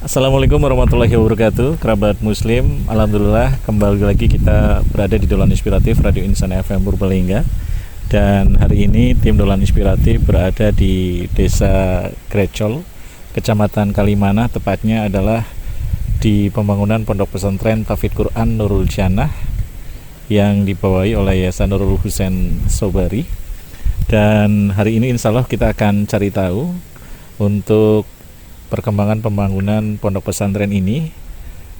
Assalamualaikum warahmatullahi wabarakatuh, kerabat muslim. Alhamdulillah kembali lagi kita berada di Dolan Inspiratif Radio Insan FM Purbalingga. Dan hari ini tim Dolan Inspiratif berada di Desa Grecol, Kecamatan Kalimana, tepatnya adalah di pembangunan Pondok Pesantren Tahfidz Quran Nurul Jannah yang dibawahi oleh Yayasan Nurul Husain Sobari. Dan hari ini insya Allah kita akan cari tahu untuk perkembangan pembangunan pondok pesantren ini.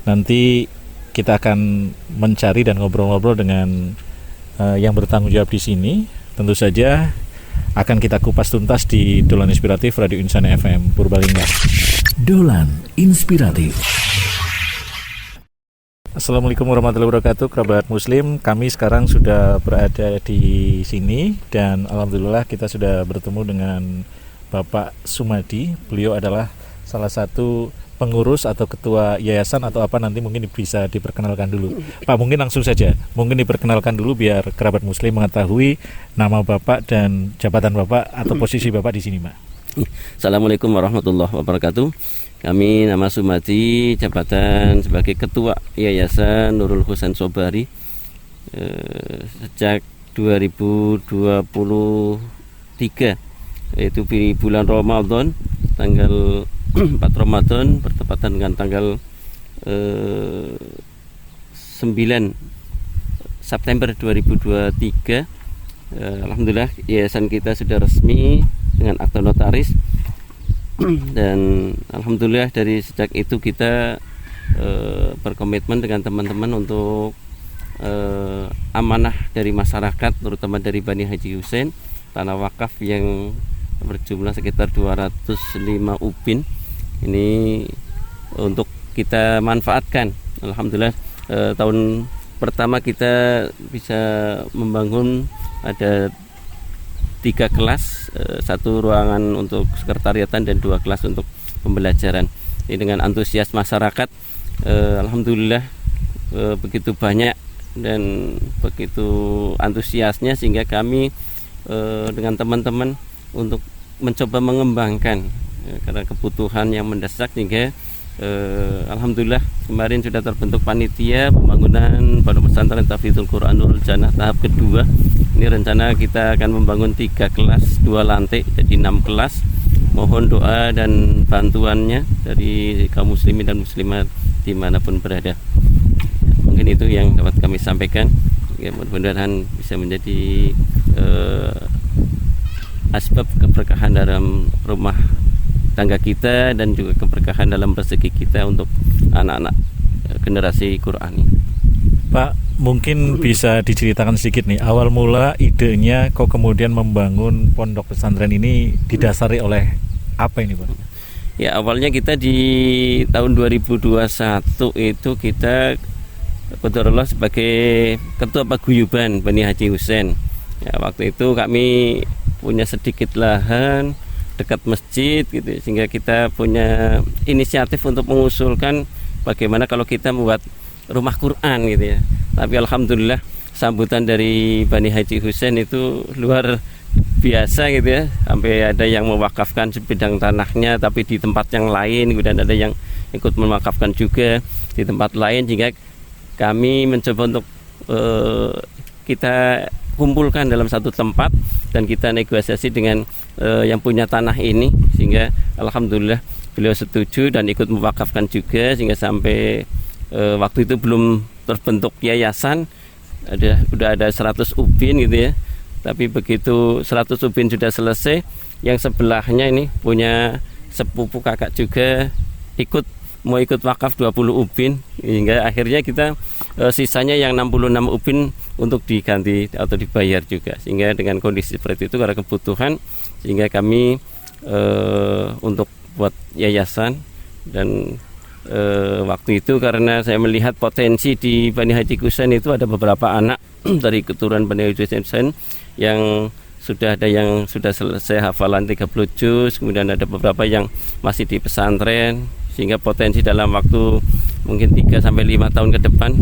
Nanti kita akan mencari dan ngobrol-ngobrol dengan yang bertanggung jawab di sini. Tentu saja akan kita kupas tuntas di Dolan Inspiratif Radio Insan FM Purbalingga. Dolan Inspiratif. Assalamualaikum warahmatullahi wabarakatuh, kerabat muslim. Kami sekarang sudah berada di sini dan alhamdulillah kita sudah bertemu dengan Bapak Sumadi. Beliau adalah salah satu pengurus atau ketua yayasan atau apa, nanti mungkin bisa diperkenalkan dulu. Pak, mungkin langsung saja, mungkin diperkenalkan dulu biar kerabat muslim mengetahui nama Bapak dan jabatan Bapak atau posisi Bapak di sini, Pak. Assalamualaikum warahmatullahi wabarakatuh. Kami nama Sumadi, jabatan sebagai ketua Yayasan Nurul Husain Sobari sejak 2023, yaitu di bulan Ramadan, tanggal 4 Ramadan bertepatan dengan tanggal 9 September 2023. Alhamdulillah yayasan kita sudah resmi dengan akta notaris, dan alhamdulillah dari sejak itu kita berkomitmen dengan teman-teman untuk amanah dari masyarakat, terutama dari Bani Haji Husain, tanah wakaf yang berjumlah sekitar 205 ubin ini untuk kita manfaatkan. Alhamdulillah tahun pertama kita bisa membangun ada 3 kelas, 1 ruangan untuk sekretariatan dan 2 kelas untuk pembelajaran. Ini dengan antusias masyarakat, alhamdulillah begitu banyak dan begitu antusiasnya sehingga kami dengan teman-teman untuk mencoba mengembangkan karena kebutuhan yang mendesak, sehingga alhamdulillah kemarin sudah terbentuk panitia pembangunan Pondok Pesantren Tahfidz Quran Nurul Jannah tahap kedua. Ini rencana kita akan membangun 3 kelas 2 lantai jadi 6 kelas. Mohon doa dan bantuannya dari kaum muslimin dan muslimat dimanapun berada. Mungkin itu yang dapat kami sampaikan. Ya, mudah-mudahan bisa menjadi asbab keberkahan dalam rumah tangga kita dan juga keberkahan dalam rezeki kita untuk anak-anak generasi Qur'ani. Pak, mungkin bisa diceritakan sedikit nih, awal mula idenya kok kemudian membangun pondok pesantren ini didasari oleh apa ini, Pak? Ya, awalnya kita di tahun 2021 itu kita qadarullah sebagai ketua paguyuban Bani Haji Husain. Ya, waktu itu kami punya sedikit lahan dekat masjid gitu, sehingga kita punya inisiatif untuk mengusulkan bagaimana kalau kita membuat rumah Quran gitu ya. Tapi alhamdulillah sambutan dari Bani Haji Husain itu luar biasa gitu ya, sampai ada yang mewakafkan sebidang tanahnya tapi di tempat yang lain, kemudian ada yang ikut mewakafkan juga di tempat lain, sehingga kami mencoba untuk kita kumpulkan dalam satu tempat dan kita negosiasi dengan yang punya tanah ini, sehingga alhamdulillah beliau setuju dan ikut mewakafkan juga, sehingga sampai waktu itu belum terbentuk yayasan, sudah ada 100 ubin gitu ya. Tapi begitu 100 ubin sudah selesai, yang sebelahnya ini punya sepupu kakak juga mau ikut wakaf 20 ubin, hingga akhirnya kita sisanya yang 66 ubin untuk diganti atau dibayar juga. Sehingga dengan kondisi seperti itu karena kebutuhan, sehingga kami untuk buat yayasan. Dan waktu itu karena saya melihat potensi di Bani Haji Husain itu ada beberapa anak dari keturunan Bani Haji Husain yang sudah ada yang sudah selesai hafalan 30 juz, kemudian ada beberapa yang masih di pesantren, sehingga potensi dalam waktu mungkin 3-5 tahun ke depan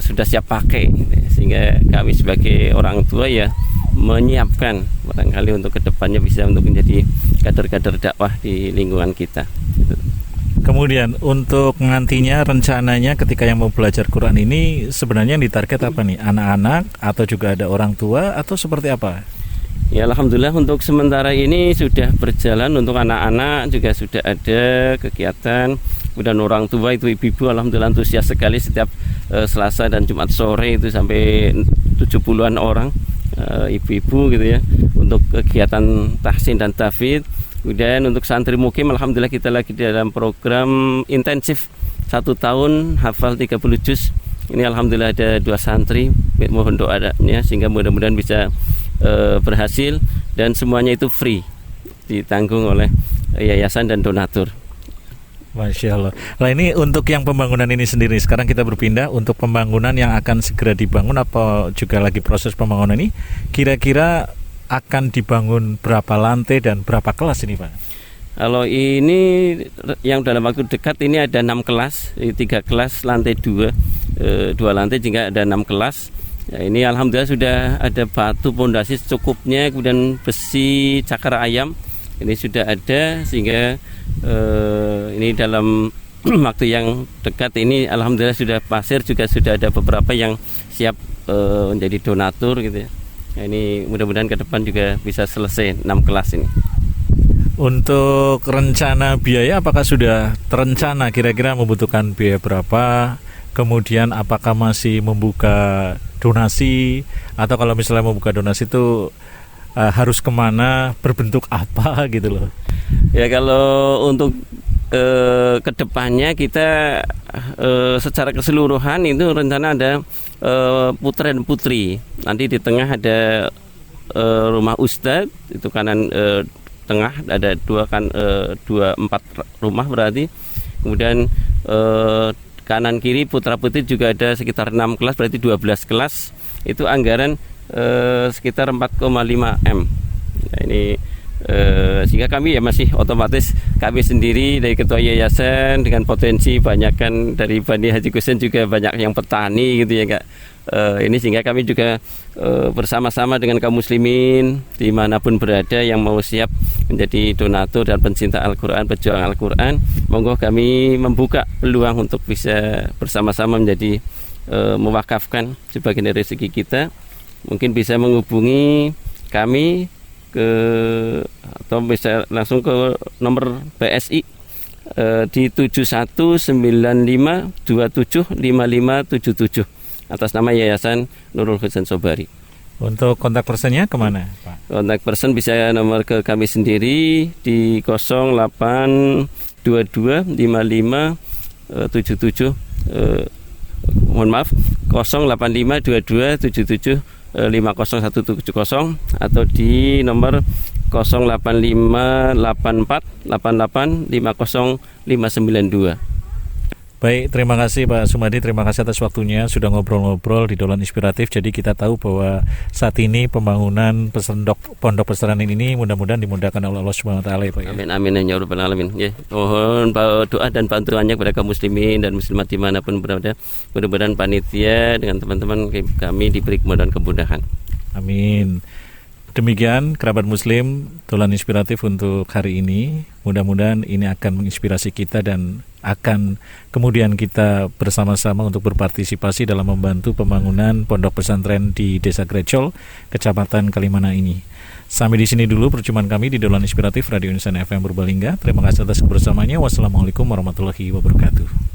sudah siap pakai, sehingga kami sebagai orang tua ya menyiapkan barangkali untuk kedepannya bisa untuk menjadi kader-kader dakwah di lingkungan kita. Kemudian untuk nantinya rencananya ketika yang mau belajar Quran ini sebenarnya yang ditarget apa nih? Anak-anak atau juga ada orang tua atau seperti apa? Ya alhamdulillah untuk sementara ini sudah berjalan. Untuk anak-anak juga sudah ada kegiatan. Kemudian orang tua itu ibu-ibu alhamdulillah antusias sekali setiap Selasa dan Jumat sore itu sampai 70-an orang ibu-ibu gitu ya untuk kegiatan tahsin dan tahfidz. Kemudian untuk santri mukim alhamdulillah kita lagi dalam program intensif 1 tahun hafal 30 juz. Ini alhamdulillah ada 2 santri, mohon doanya sehingga mudah-mudahan bisa berhasil, dan semuanya itu free, ditanggung oleh yayasan dan donatur. Masya Allah. Nah ini untuk yang pembangunan ini sendiri, sekarang kita berpindah untuk pembangunan yang akan segera dibangun apa juga lagi proses pembangunan ini, kira-kira akan dibangun berapa lantai dan berapa kelas ini Pak? Kalau ini yang dalam waktu dekat ini ada 6 kelas, 3 kelas lantai 2 lantai jika ada 6 kelas. Ya, ini alhamdulillah sudah ada batu pondasi secukupnya, kemudian besi cakar ayam ini sudah ada, sehingga ini dalam waktu yang dekat ini alhamdulillah sudah pasir juga sudah ada beberapa yang siap menjadi donatur gitu ya. Nah, ini mudah-mudahan ke depan juga bisa selesai 6 kelas ini. Untuk rencana biaya apakah sudah terencana kira-kira membutuhkan biaya berapa? Kemudian apakah masih membuka donasi, atau kalau misalnya membuka donasi itu harus kemana, berbentuk apa gitu loh? Ya kalau untuk kedepannya kita secara keseluruhan itu rencana ada putra dan putri. Nanti di tengah ada rumah ustadz, itu kanan tengah ada 4 rumah berarti. Kemudian kanan kiri putra putri juga ada sekitar 6 kelas, berarti 12 kelas. Itu anggaran sekitar 4,5 M. Nah, ini sehingga kami ya masih otomatis kami sendiri dari ketua yayasan dengan potensi banyak kan dari Bani Haji Kusen juga banyak yang petani gitu ya Kak. Ini sehingga kami juga bersama-sama dengan kaum muslimin dimanapun berada yang mau siap menjadi donatur dan pencinta Al-Quran, pejuang Al-Quran, monggo kami membuka peluang untuk bisa bersama-sama menjadi mewakafkan sebagian dari rezeki kita. Mungkin bisa menghubungi kami atau bisa langsung ke nomor BSI di 7195275577 atas nama Yayasan Nurul Husain Sobari. Untuk kontak personnya kemana Pak? Kontak person bisa nomor ke kami sendiri di 08225577 mohon maaf 085227750170 atau di nomor 085848850592. Baik, terima kasih Pak Sumadi, terima kasih atas waktunya sudah ngobrol-ngobrol di Dolan Inspiratif. Jadi kita tahu bahwa saat ini pembangunan pondok pesantren ini mudah-mudahan dimudahkan oleh Allah Subhanahu wa taala ya Pak. Amin amin ya rabbal alamin. Ya, mohon doa dan bantuannya kepada kaum muslimin dan muslimat dimanapun berada. Mudah-mudahan panitia dengan teman-teman kami diberi kemudahan. Amin. Demikian kerabat muslim Dolan Inspiratif untuk hari ini. Mudah-mudahan ini akan menginspirasi kita dan akan kemudian kita bersama-sama untuk berpartisipasi dalam membantu pembangunan pondok pesantren di Desa Grecol, Kecamatan Kalimana ini. Sampai di sini dulu perjumpaan kami di Dolan Inspiratif Radio Insan FM Purbalingga. Terima kasih atas kebersamaannya. Wassalamualaikum warahmatullahi wabarakatuh.